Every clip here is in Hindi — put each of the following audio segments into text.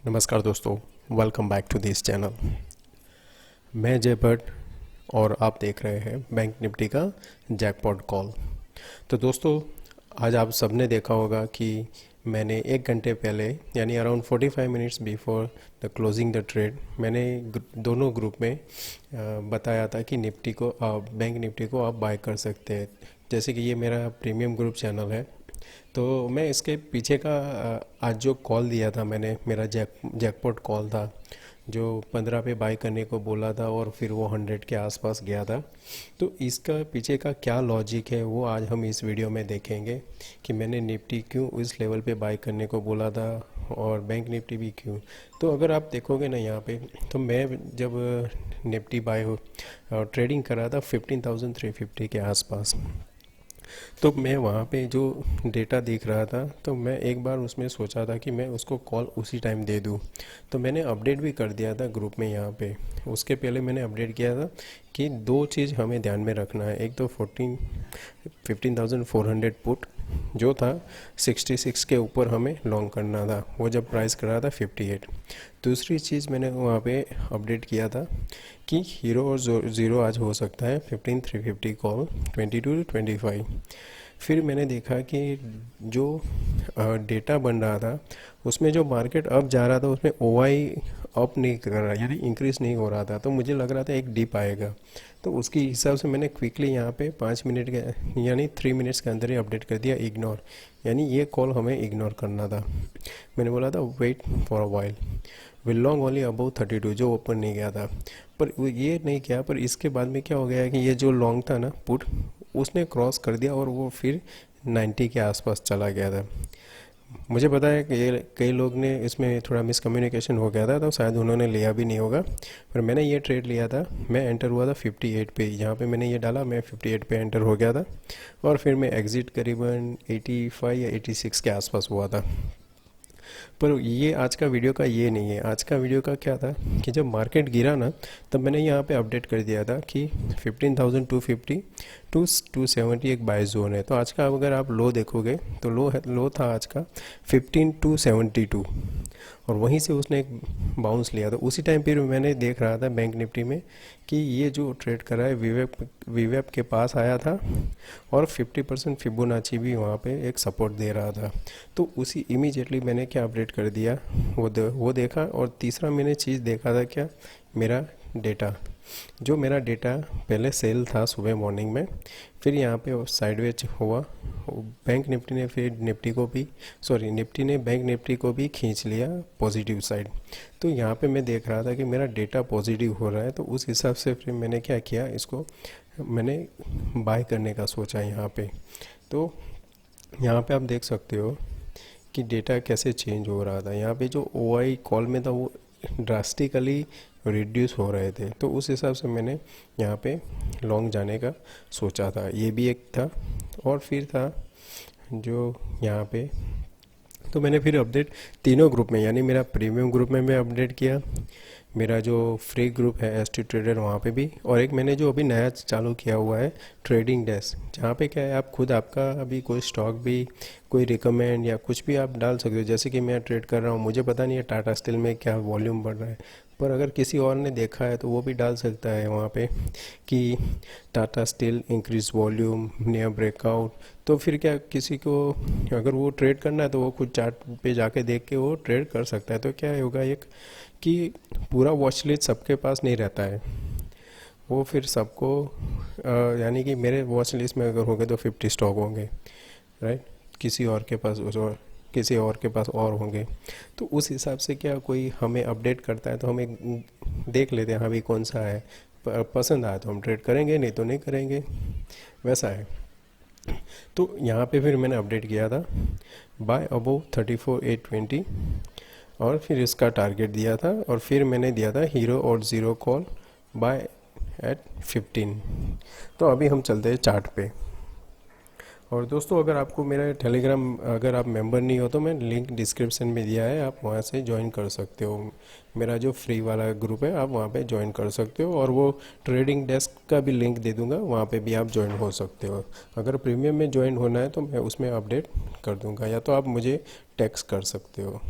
नमस्कार दोस्तों, welcome back to this channel. मैं जय भट्ट और आप देख रहे हैं बैंक निफ्टी का जैकपॉट कॉल। तो दोस्तों, आज आप सबने देखा होगा कि मैंने 1 घंटे पहले यानी around 45 minutes before the closing the trade मैंने दोनों ग्रुप में बताया था कि निफ्टी को बैंक निफ्टी को आप बाय कर सकते हैं। जैसे कि ये मेरा प्रीमियम ग्रुप चैनल है, तो मैं इसके पीछे का आज जो कॉल दिया था मैंने, मेरा जैकपॉट कॉल था जो 15 पे बाई करने को बोला था और फिर वो 100 के आसपास गया था। तो इसका पीछे का क्या लॉजिक है वो आज हम इस वीडियो में देखेंगे कि मैंने निफ्टी क्यों उस लेवल पे बाई करने को बोला था और बैंक निफ्टी भी क्यों। तो अगर आप देखोगे ना यहाँ पे, तो मैं जब निफ्टी बाई हो ट्रेडिंग कर रहा था 15,350 के आसपास, तो मैं वहाँ पे जो डेटा देख रहा था तो मैं एक बार उसमें सोचा था कि मैं उसको कॉल उसी टाइम दे दूँ। तो मैंने अपडेट भी कर दिया था ग्रुप में यहाँ पे। उसके पहले मैंने अपडेट किया था कि दो चीज़ हमें ध्यान में रखना है। एक तो 15,400 पुट जो था 66 के ऊपर हमें लॉन्ग करना था, वो जब प्राइस कर रहा था 58। दूसरी चीज़ मैंने वहाँ पे अपडेट किया था कि हीरो और ज़ीरो आज हो सकता है 15,350 कॉल 22 to 25। फिर मैंने देखा कि जो डेटा बन रहा था उसमें जो मार्केट अप जा रहा था उसमें ओआई अप नहीं कर रहा, यानी इंक्रीज नहीं हो रहा था। तो मुझे लग रहा था एक डिप आएगा, तो उसके हिसाब से मैंने क्विकली यहाँ पे 5 मिनट के यानी 3 मिनट्स के अंदर ही अपडेट कर दिया इग्नोर, यानी ये कॉल हमें इग्नोर करना था। मैंने बोला था wait for a while, will long only above 32 जो ओपन नहीं गया था, पर वो ये नहीं किया। पर इसके बाद में क्या हो गया कि ये जो लॉन्ग था ना पुट, उसने क्रॉस कर दिया और वो फिर 90 के आसपास चला गया था। मुझे पता है कि ये कई लोग ने इसमें थोड़ा मिसकम्युनिकेशन हो गया था, तो शायद उन्होंने लिया भी नहीं होगा, पर मैंने ये ट्रेड लिया था। मैं एंटर हुआ था 58 पे, यहाँ पे मैंने ये डाला, मैं 58 पे एंटर हो गया था और फिर मैं एग्ज़िट करीबन 85 या 86 के आसपास हुआ था। पर ये आज का वीडियो का ये नहीं है। आज का वीडियो का क्या था कि जब मार्केट गिरा ना, तब मैंने यहाँ पे अपडेट कर दिया था कि 15,250 टू 270 एक बाय जोन है। तो आज का अगर आप लो देखोगे तो लो था आज का 15,272 और वहीं से उसने एक बाउंस लिया था। उसी टाइम पर मैंने देख रहा था बैंक निफ्टी में कि ये जो ट्रेड कर रहा है वीवेप के पास आया था और 50% फिबोनाची भी वहाँ पे एक सपोर्ट दे रहा था। तो उसी इमीडिएटली मैंने क्या अपडेट कर दिया, वो देखा। और तीसरा मैंने चीज़ देखा था क्या, मेरा डेटा। जो मेरा डेटा पहले सेल था सुबह मॉर्निंग में, फिर यहाँ पे साइडवेज हुआ। बैंक निफ्टी ने फिर निफ्टी ने बैंक निफ्टी को भी खींच लिया पॉजिटिव साइड। तो यहाँ पे मैं देख रहा था कि मेरा डेटा पॉजिटिव हो रहा है, तो उस हिसाब से फिर मैंने क्या किया, इसको मैंने बाय करने का सोचा यहाँ पे। तो यहाँ पे आप देख सकते हो कि डेटा कैसे चेंज हो रहा था। यहाँ पे जो ओआई कॉल में था वो ड्रास्टिकली रिड्यूस हो रहे थे, तो उस हिसाब से मैंने यहाँ पे लॉन्ग जाने का सोचा था। ये भी एक था और फिर था जो यहाँ पे, तो मैंने फिर अपडेट तीनों ग्रुप में, यानी मेरा प्रीमियम ग्रुप में मैं अपडेट किया, मेरा जो फ्री ग्रुप है एस टी ट्रेडर वहाँ पे भी, और एक मैंने जो अभी नया चालू किया हुआ है ट्रेडिंग डेस्क, जहाँ पे क्या है आप खुद आपका अभी कोई स्टॉक भी कोई रिकमेंड या कुछ भी आप डाल सकते हो। जैसे कि मैं ट्रेड कर रहा हूँ, मुझे पता नहीं है टाटा स्टील में क्या वॉल्यूम बढ़ रहा है, पर अगर किसी और ने देखा है तो वो भी डाल सकता है वहाँ पे कि Tata steel increase volume near breakout. तो फिर क्या किसी को अगर वो ट्रेड करना है तो वो खुद चार्ट पे जाके देख के वो ट्रेड कर सकता है। तो क्या होगा एक कि पूरा वॉच लिस्ट सबके पास नहीं रहता है, वो फिर सबको यानी कि मेरे वॉच लिस्ट में अगर होंगे तो 50 स्टॉक होंगे, राइट, किसी और के पास और किसी और के पास और होंगे। तो उस हिसाब से क्या कोई हमें अपडेट करता है तो हम एक देख लेते हैं हाँ भाई कौन सा है, पसंद आया तो हम ट्रेड करेंगे, नहीं तो नहीं करेंगे, वैसा है। तो यहाँ पे फिर मैंने अपडेट किया था बाय अबोव 34,820 और फिर इसका टारगेट दिया था, और फिर मैंने दिया था हीरो और ज़ीरो कॉल बाय एट 15। तो अभी हम चलते हैं चार्ट पे। और दोस्तों, अगर आपको मेरा टेलीग्राम अगर आप मेंबर नहीं हो तो मैं लिंक डिस्क्रिप्शन में दिया है, आप वहाँ से ज्वाइन कर सकते हो। मेरा जो फ्री वाला ग्रुप है आप वहाँ पे ज्वाइन कर सकते हो, और वो ट्रेडिंग डेस्क का भी लिंक दे दूँगा, वहाँ पे भी आप ज्वाइन हो सकते हो। अगर प्रीमियम में ज्वाइन होना है तो मैं उसमें अपडेट कर दूँगा, या तो आप मुझे टेक्स्ट कर सकते हो।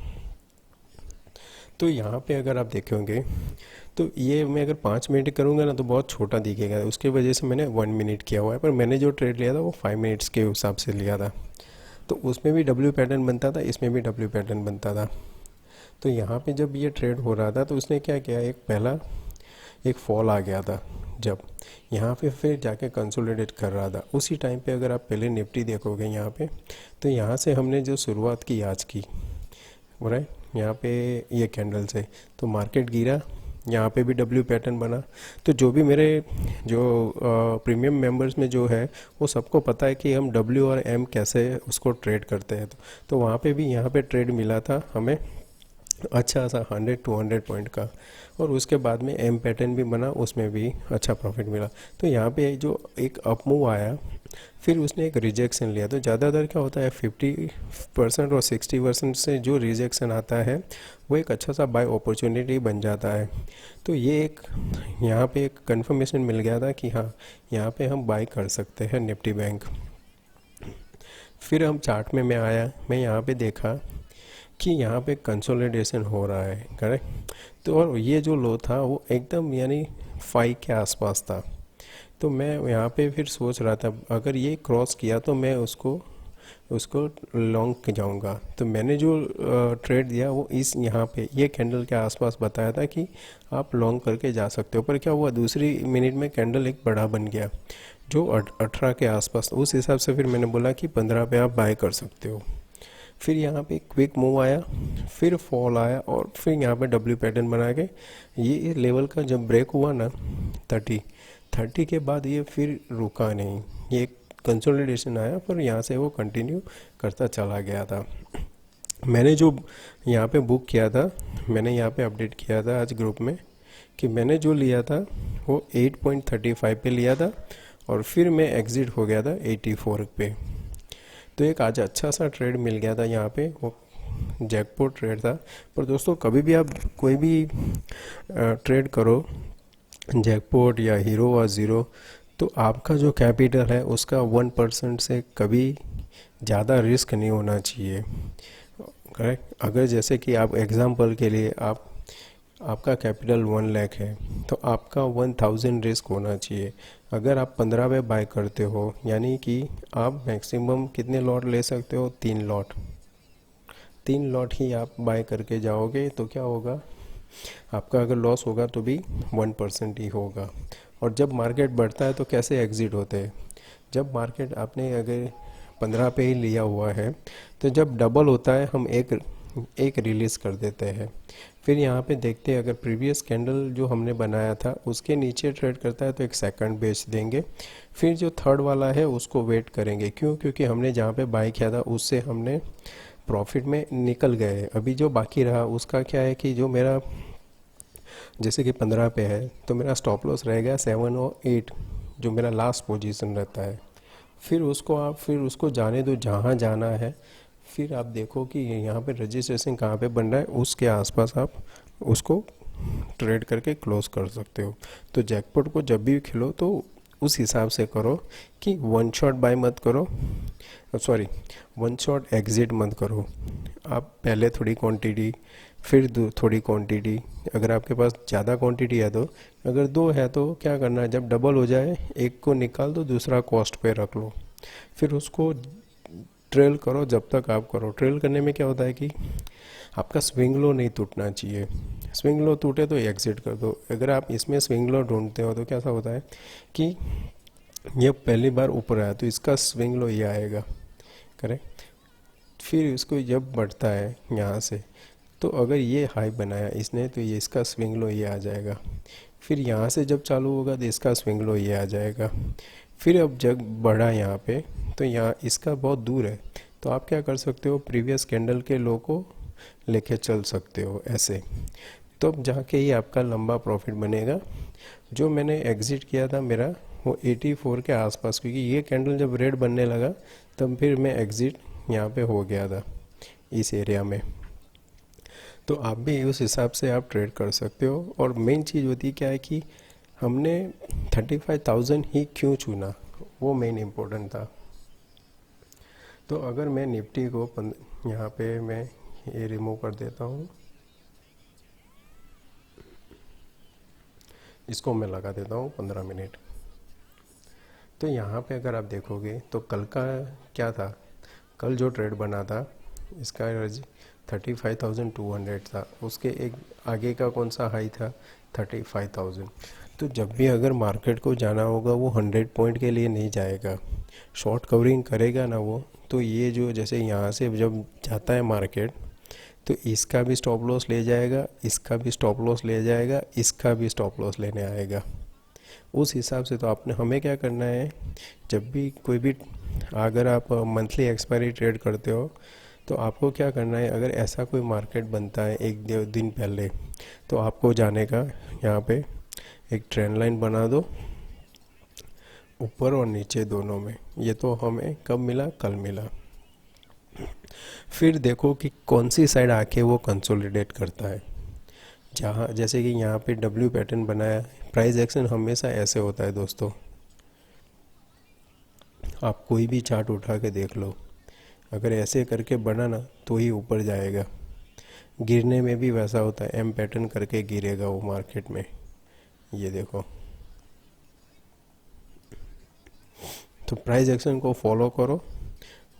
तो यहाँ पे अगर आप देखेंगे तो ये मैं अगर 5 मिनट करूँगा ना तो बहुत छोटा दिखेगा, उसके वजह से मैंने 1 मिनट किया हुआ है। पर मैंने जो ट्रेड लिया था वो 5 मिनट्स के हिसाब से लिया था, तो उसमें भी डब्ल्यू पैटर्न बनता था, इसमें भी डब्ल्यू पैटर्न बनता था। तो यहाँ पे जब ये ट्रेड हो रहा था तो उसने क्या किया, एक पहला एक फॉल आ गया था, जब यहाँ पे फिर जाके कंसोलिडेट कर रहा था। उसी टाइम पे अगर आप पहले निफ्टी देखोगे यहाँ पे, तो यहाँ से हमने जो शुरुआत की आज की, राइट, यहाँ पे ये कैंडल से तो मार्केट गिरा, यहाँ पे भी डब्ल्यू पैटर्न बना। तो जो भी मेरे जो प्रीमियम मेंबर्स में जो है वो सबको पता है कि हम डब्ल्यू और एम कैसे उसको ट्रेड करते हैं। तो वहाँ पे भी यहाँ पे ट्रेड मिला था हमें अच्छा सा 100-200 पॉइंट का, और उसके बाद में एम पैटर्न भी बना, उसमें भी अच्छा प्रॉफिट मिला। तो यहाँ पे जो एक अप मूव आया, फिर उसने एक रिजेक्शन लिया। तो ज़्यादातर क्या होता है 50% और 60% से जो रिजेक्शन आता है वो एक अच्छा सा बाय अपॉर्चुनिटी बन जाता है। तो ये एक यहाँ पे एक कंफर्मेशन मिल गया था कि हाँ, यहाँ पे हम बाय कर सकते हैं निफ्टी बैंक। फिर हम चार्ट में मैं आया, मैं यहाँ पे देखा कि यहाँ पे कंसोलिडेशन हो रहा है, करेक्ट। तो और ये जो लो था वो एकदम यानी 5 के आसपास था। तो मैं यहाँ पे फिर सोच रहा था अगर ये क्रॉस किया तो मैं उसको उसको लॉन्ग जाऊंगा। तो मैंने जो ट्रेड दिया वो इस यहाँ पे ये कैंडल के आसपास बताया था कि आप लॉन्ग करके जा सकते हो। पर क्या हुआ, दूसरी मिनट में कैंडल एक बड़ा बन गया जो 18 के आसपास। उस हिसाब से फिर मैंने बोला कि 15 पे आप बाय कर सकते हो। फिर यहाँ पे क्विक मूव आया, फिर फॉल आया, और फिर यहाँ पे डब्ल्यू पैटर्न बना के ये लेवल का जब ब्रेक हुआ ना 30 के बाद ये फिर रुका नहीं, ये कंसोलिडेशन आया, पर यहाँ से वो कंटिन्यू करता चला गया था। मैंने जो यहाँ पे बुक किया था, मैंने यहाँ पे अपडेट किया था आज ग्रुप में कि मैंने जो लिया था वो 8.35 पे लिया था, और फिर मैं एग्ज़िट हो गया था 84 पे। तो एक आज अच्छा सा ट्रेड मिल गया था यहाँ पे, वो जैकपॉट ट्रेड था। पर दोस्तों कभी भी आप कोई भी ट्रेड करो, जैकपॉट या हीरो और ज़ीरो, तो आपका जो कैपिटल है उसका 1% से कभी ज़्यादा रिस्क नहीं होना चाहिए, करेक्ट। अगर जैसे कि आप एग्ज़ाम्पल के लिए आपका कैपिटल 1 लाख है तो आपका 1000 रिस्क होना चाहिए। अगर आप 15 पे बाय करते हो यानी कि आप मैक्सिमम कितने लॉट ले सकते हो, 3 लॉट। 3 लॉट ही आप बाय करके जाओगे तो क्या होगा, आपका अगर लॉस होगा तो भी 1% ही होगा। और जब मार्केट बढ़ता है तो कैसे एग्ज़िट होते हैं, जब मार्केट आपने अगर 15 पे ही लिया हुआ है तो जब डबल होता है हम एक रिलीज़ कर देते हैं। फिर यहाँ पे देखते हैं अगर प्रीवियस कैंडल जो हमने बनाया था उसके नीचे ट्रेड करता है तो एक सेकंड बेच देंगे। फिर जो थर्ड वाला है उसको वेट करेंगे, क्यों, क्योंकि हमने जहाँ पे बाय किया था उससे हमने प्रॉफिट में निकल गए। अभी जो बाकी रहा उसका क्या है कि जो मेरा जैसे कि 15 पे है तो मेरा स्टॉप लॉस रहेगा 7 और 8, जो मेरा लास्ट पोजीशन रहता है। फिर उसको जाने दो जहाँ जाना है। फिर आप देखो कि यहाँ पे रजिस्ट्रेशन कहाँ पे बन रहा है, उसके आसपास आप उसको ट्रेड करके क्लोज कर सकते हो। तो जैकपॉट को जब भी खेलो तो उस हिसाब से करो कि वन शॉट बाय मत करो, सॉरी वन शॉट एग्जिट मत करो। आप पहले थोड़ी क्वांटिटी फिर थोड़ी क्वांटिटी, अगर आपके पास ज़्यादा क्वांटिटी है तो, अगर 2 है तो क्या करना है, जब डबल हो जाए एक को निकाल दो, दूसरा कॉस्ट पे रख लो, फिर उसको ट्रेल करो जब तक आप करो। ट्रेल करने में क्या होता है कि आपका स्विंग लो नहीं टूटना चाहिए, स्विंग लो टूटे तो एग्जिट कर दो। अगर आप इसमें स्विंग लो ढूंढते हो तो कैसा होता है कि ये पहली बार ऊपर आया तो इसका स्विंग लो ये आएगा, करेक्ट। फिर इसको जब बढ़ता है यहाँ से तो अगर ये हाई बनाया इसने तो ये इसका स्विंग लो ये आ जाएगा। फिर यहाँ से जब चालू होगा तो इसका स्विंग लो ये आ जाएगा। फिर अब जब बढ़ा यहाँ पे तो यहाँ इसका बहुत दूर है, तो आप क्या कर सकते हो, प्रीवियस कैंडल के लो को लेके चल सकते हो ऐसे। तो अब जाके ही आपका लंबा प्रॉफिट बनेगा। जो मैंने एग्ज़िट किया था मेरा वो 84 के आसपास, क्योंकि ये कैंडल जब रेड बनने लगा तब फिर मैं एग्ज़िट यहाँ पे हो गया था इस एरिया में। तो आप भी उस हिसाब से आप ट्रेड कर सकते हो। और मेन चीज़ होती है क्या है कि हमने 35,000 ही क्यों चुना, वो मेन इम्पोर्टेंट था। तो अगर मैं निफ्टी को यहाँ पे मैं ये रिमूव कर देता हूँ, इसको मैं लगा देता हूँ 15 मिनट। तो यहाँ पे अगर आप देखोगे तो कल का क्या था, कल जो ट्रेड बना था इसका 35,200 था, उसके एक आगे का कौन सा हाई था 35,000। तो जब भी अगर मार्केट को जाना होगा वो 100 पॉइंट के लिए नहीं जाएगा, शॉर्ट कवरिंग करेगा ना वो। तो ये जो जैसे यहाँ से जब जाता है मार्केट तो इसका भी स्टॉप लॉस ले जाएगा, इसका भी स्टॉप लॉस ले जाएगा, इसका भी स्टॉप लॉस लेने आएगा। उस हिसाब से तो आपने हमें क्या करना है, जब भी कोई भी अगर आप मंथली एक्सपायरी ट्रेड करते हो तो आपको क्या करना है, अगर ऐसा कोई मार्केट बनता है एक दिन पहले तो आपको जाने का यहाँ पे एक ट्रेंड लाइन बना दो ऊपर और नीचे दोनों में। ये तो हमें कब मिला, कल मिला। फिर देखो कि कौन सी साइड आके वो कंसोलिडेट करता है। जहाँ जैसे कि यहाँ पे डब्ल्यू पैटर्न बनाया, प्राइस एक्शन हमेशा ऐसे होता है दोस्तों। आप कोई भी चार्ट उठा के देख लो, अगर ऐसे करके बना ना तो ही ऊपर जाएगा। गिरने में भी वैसा होता है, एम पैटर्न करके गिरेगा वो मार्केट में। ये देखो, तो प्राइस एक्शन को फॉलो करो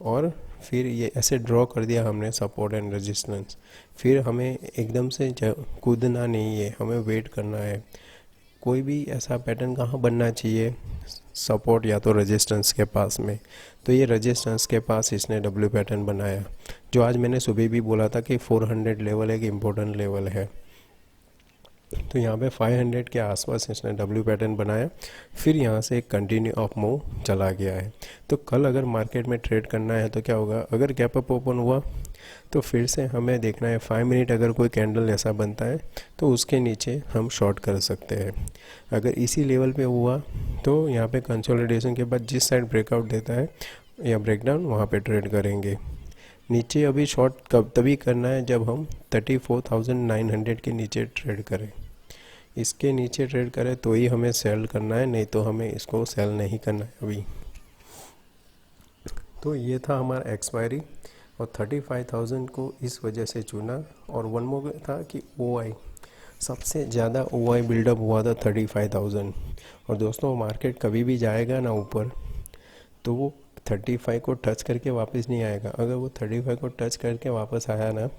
और फिर ये ऐसे ड्रॉ कर दिया हमने सपोर्ट एंड रेजिस्टेंस। फिर हमें एकदम से कूदना नहीं है, हमें वेट करना है। कोई भी ऐसा पैटर्न कहाँ बनना चाहिए, सपोर्ट या तो रेजिस्टेंस के पास में। तो ये रेजिस्टेंस के पास इसने डब्ल्यू पैटर्न बनाया, जो आज मैंने सुबह भी बोला था कि 400 लेवल एक इम्पोर्टेंट लेवल है। तो यहाँ पे 500 के आसपास इसने डब्ल्यू पैटर्न बनाया, फिर यहाँ से एक कंटिन्यू अप मूव चला गया है। तो कल अगर मार्केट में ट्रेड करना है तो क्या होगा, अगर गैप अप ओपन हुआ तो फिर से हमें देखना है 5 मिनट अगर कोई कैंडल ऐसा बनता है तो उसके नीचे हम शॉर्ट कर सकते हैं। अगर इसी लेवल पे हुआ तो यहाँ पे कंसोलिडेशन के बाद जिस साइड ब्रेकआउट देता है या ब्रेकडाउन वहाँ पे ट्रेड करेंगे। नीचे अभी शॉर्ट कब तभी करना है जब हम 34,900 के नीचे ट्रेड करें। इसके नीचे ट्रेड करें तो ही हमें सेल करना है, नहीं तो हमें इसको सेल नहीं करना है अभी। तो ये था हमारा एक्सपायरी और 35,000 को इस वजह से चुना। और वन मोर था कि OI सबसे ज़्यादा OI बिल्डअप हुआ था 35,000। और दोस्तों मार्केट कभी भी जाएगा ना ऊपर तो वो 35 को टच करके वापस नहीं आएगा। अगर वो 35 को टच करके वापस आया ना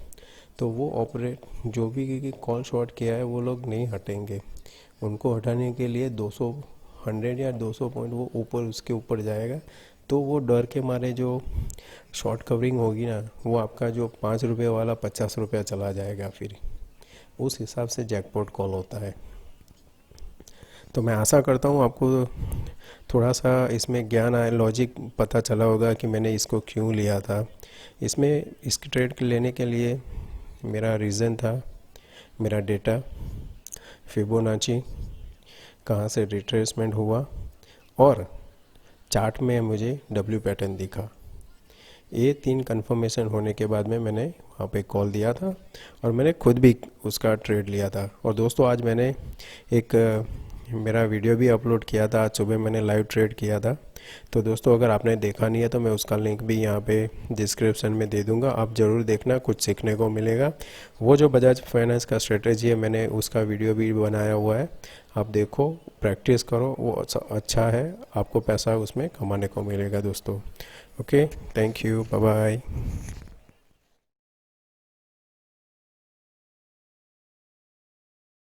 तो वो ऑपरेट जो भी कॉल शॉर्ट किया है वो लोग नहीं हटेंगे। उनको हटाने के लिए 200 100 या 200 पॉइंट वो ऊपर उसके ऊपर जाएगा। तो वो डर के मारे जो शॉर्ट कवरिंग होगी ना, वो आपका जो 5 रुपये वाला 50 रुपया चला जाएगा। फिर उस हिसाब से जैकपॉट कॉल होता है। तो मैं आशा करता हूँ आपको थोड़ा सा इसमें ज्ञान आया, लॉजिक पता चला होगा कि मैंने इसको क्यों लिया था। इसमें इसकी ट्रेड लेने के लिए मेरा रीज़न था, मेरा डेटा, फिबोनाची, कहाँ से रिट्रेसमेंट हुआ और चार्ट में मुझे डब्ल्यू पैटर्न दिखा। ये 3 कंफर्मेशन होने के बाद में मैंने वहाँ पे कॉल दिया था और मैंने खुद भी उसका ट्रेड लिया था। और दोस्तों आज मैंने एक मेरा वीडियो भी अपलोड किया था, आज सुबह मैंने लाइव ट्रेड किया था। तो दोस्तों अगर आपने देखा नहीं है तो मैं उसका लिंक भी यहाँ पे डिस्क्रिप्शन में दे दूँगा, आप ज़रूर देखना, कुछ सीखने को मिलेगा। वो जो बजाज फाइनेंस का स्ट्रेटेजी है मैंने उसका वीडियो भी बनाया हुआ है, आप देखो, प्रैक्टिस करो, वो अच्छा है, आपको पैसा उसमें कमाने को मिलेगा दोस्तों। Okay, thank you, bye bye.